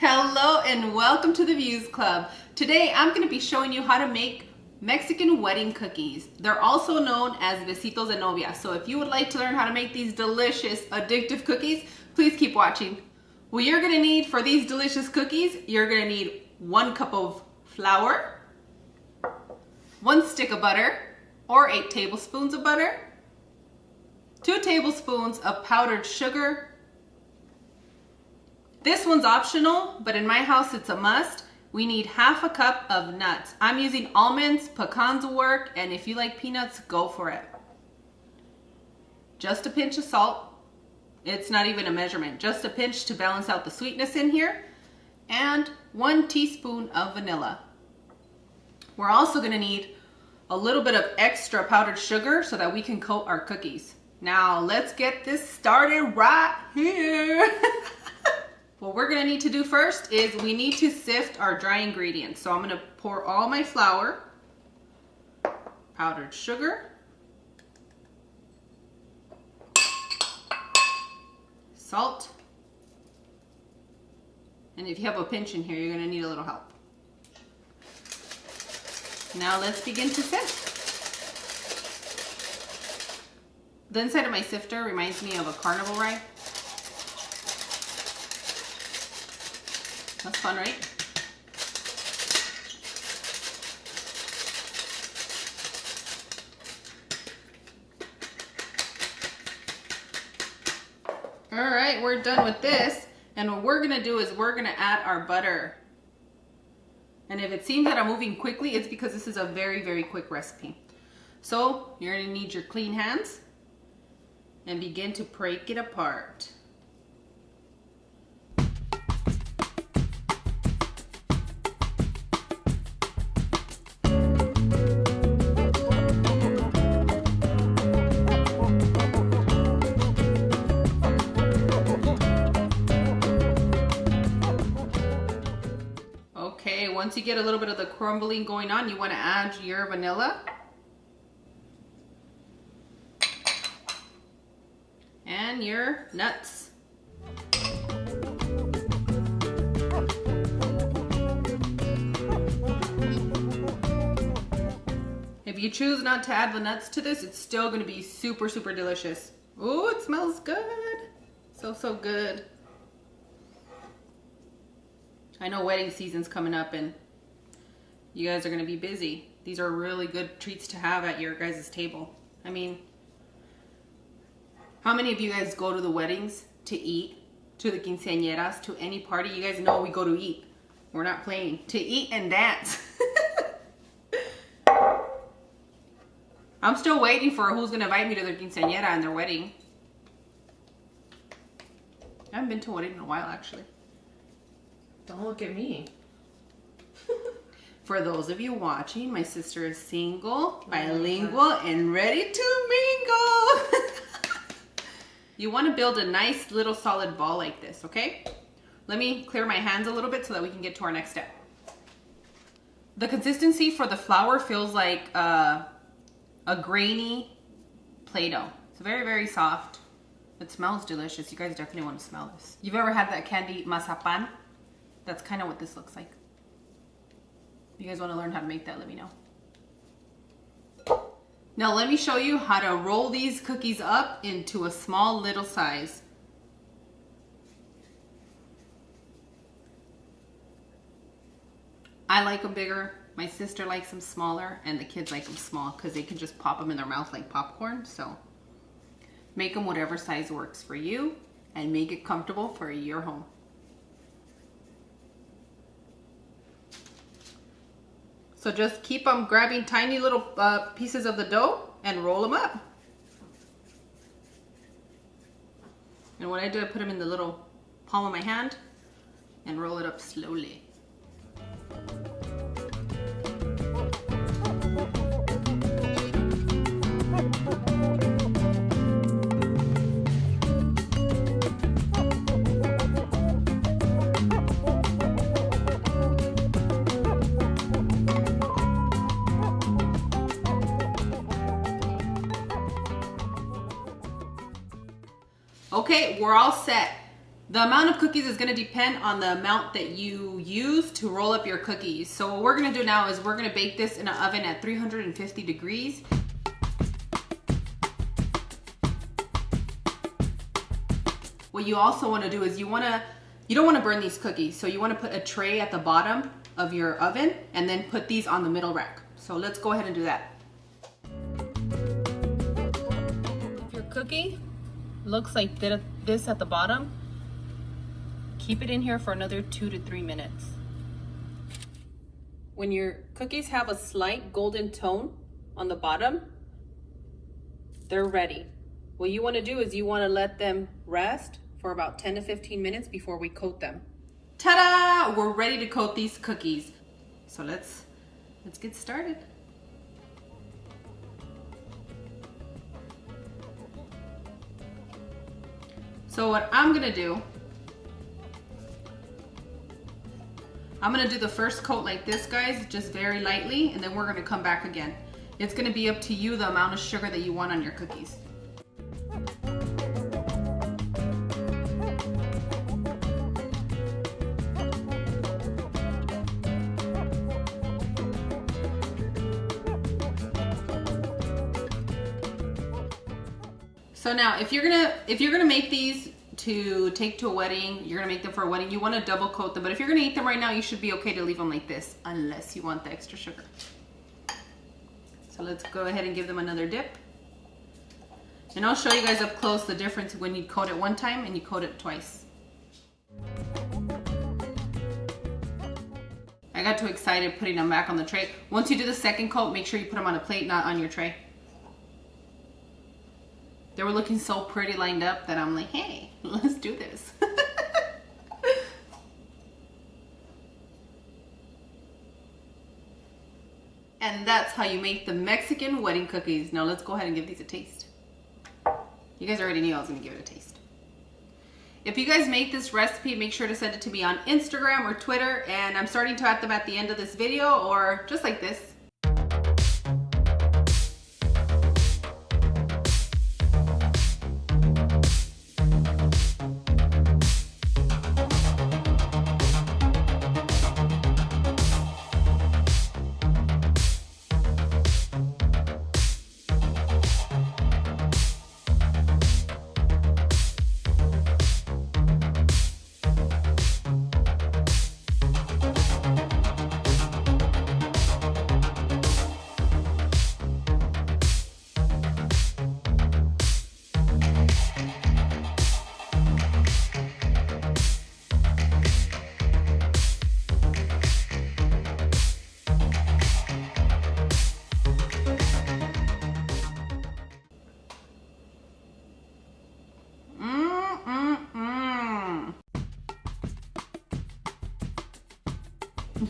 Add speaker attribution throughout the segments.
Speaker 1: Hello and welcome to the Views Club. Today I'm going to be showing you how to make Mexican wedding cookies. They're also known as besitos de novia. So if you would like to learn how to make these delicious, addictive cookies, please keep watching. What you're going to need for these delicious cookies, you're going to need 1 cup of flour, 1 stick of butter or 8 tablespoons of butter, 2 tablespoons of powdered sugar. This one's optional, but in my house it's a must. We need 1/2 cup of nuts. I'm using almonds, pecans will work, and if you like peanuts, go for it. Just a pinch of salt. It's not even a measurement, just a pinch to balance out the sweetness in here. And 1 teaspoon of vanilla. We're also gonna need a little bit of extra powdered sugar so that we can coat our cookies. Now let's get this started right here. What we're gonna need to do first is we need to sift our dry ingredients. So I'm gonna pour all my flour, powdered sugar, salt, and if you have a pinch in here, you're gonna need a little help. Now let's begin to sift. The inside of my sifter reminds me of a carnival ride. That's fun, right? All right, we're done with this. And what we're gonna do is we're gonna add our butter. And if it seems that I'm moving quickly, it's because this is a very, very quick recipe. So you're gonna need your clean hands and begin to break it apart. Okay, once you get a little bit of the crumbling going on, you want to add your vanilla. And your nuts. If you choose not to add the nuts to this, it's still going to be super, super delicious. Oh, it smells good. So, so good. I know wedding season's coming up and you guys are going to be busy. These are really good treats to have at your guys' table. I mean, how many of you guys go to the weddings to eat, to the quinceañeras, to any party? You guys know we go to eat. We're not playing. To eat and dance. I'm still waiting for who's going to invite me to their quinceañera and their wedding. I haven't been to a wedding in a while, actually.
Speaker 2: Don't look at me.
Speaker 1: For those of you watching, my sister is single, bilingual, and ready to mingle. You want to build a nice little solid ball like this, okay? Let me clear my hands a little bit so that we can get to our next step. The consistency for the flour feels like a grainy Play-Doh. It's very, very soft. It smells delicious. You guys definitely want to smell this. You've ever had that candy mazapan? That's kind of what this looks like. If you guys want to learn how to make that, let me know. Now let me show you how to roll these cookies up into a small little size. I like them bigger. My sister likes them smaller, and the kids like them small because they can just pop them in their mouth like popcorn. So make them whatever size works for you and make it comfortable for your home. So just keep on grabbing tiny little pieces of the dough and roll them up. And what I do, I put them in the little palm of my hand and roll it up slowly. Okay, we're all set. The amount of cookies is gonna depend on the amount that you use to roll up your cookies. So what we're gonna do now is we're gonna bake this in an oven at 350 degrees. What you also wanna do is you don't wanna burn these cookies. So you wanna put a tray at the bottom of your oven and then put these on the middle rack. So let's go ahead and do that. If your cookie looks like this at the bottom, keep it in here for another 2 to 3 minutes. When your cookies have a slight golden tone on the bottom, they're ready. What you want to do is you want to let them rest for about 10 to 15 minutes before we coat them. Ta-da! We're ready to coat these cookies. So let's get started. So what I'm gonna do, I'm gonna do the first coat like this, guys, just very lightly, and then we're gonna come back again. It's gonna be up to you the amount of sugar that you want on your cookies. So now, if you're gonna make these to take to a wedding, you're gonna make them for a wedding, you want to double coat them. But if you're gonna eat them right now, you should be okay to leave them like this, unless you want the extra sugar. So let's go ahead and give them another dip. And I'll show you guys up close the difference when you coat it one time and you coat it twice. I got too excited putting them back on the tray. Once you do the second coat, make sure you put them on a plate, not on your tray. They were looking so pretty lined up that I'm like, hey, let's do this. And that's how you make the Mexican wedding cookies. Now let's go ahead and give these a taste. You guys already knew I was gonna give it a taste. If you guys make this recipe, make sure to send it to me on Instagram or Twitter, and I'm starting to add them at the end of this video or just like this.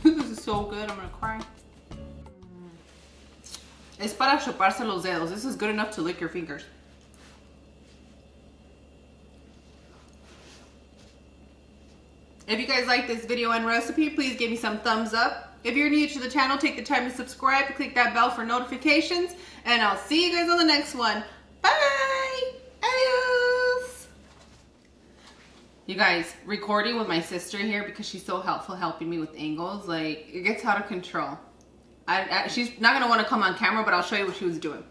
Speaker 1: This is so good, I'm gonna cry. Es para chuparse los dedos. This is good enough to lick your fingers. If you guys like this video and recipe, please give me some thumbs up. If you're new to the channel, take the time to subscribe, click that bell for notifications, and I'll see you guys on the next one. Bye! Adios! You guys, recording with my sister here because she's so helpful helping me with angles, like, it gets out of control. She's not going to want to come on camera, but I'll show you what she was doing.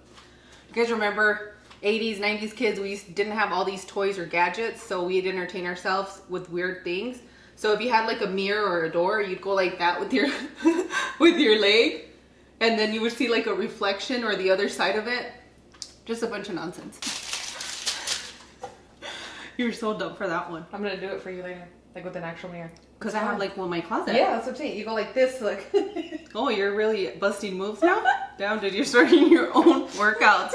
Speaker 1: You guys remember 80s, 90s kids, we didn't have all these toys or gadgets, so we'd entertain ourselves with weird things. So if you had like a mirror or a door, you'd go like that with your with your leg, and then you would see like a reflection or the other side of it. Just a bunch of nonsense. You're so dumb for that one.
Speaker 2: I'm gonna do it for you later, like with an actual mirror.
Speaker 1: Because I have like one in my closet.
Speaker 2: Yeah, that's what I'm saying. You go like this, like.
Speaker 1: Oh, you're really busting moves now? Down, dude, you're starting your own workouts.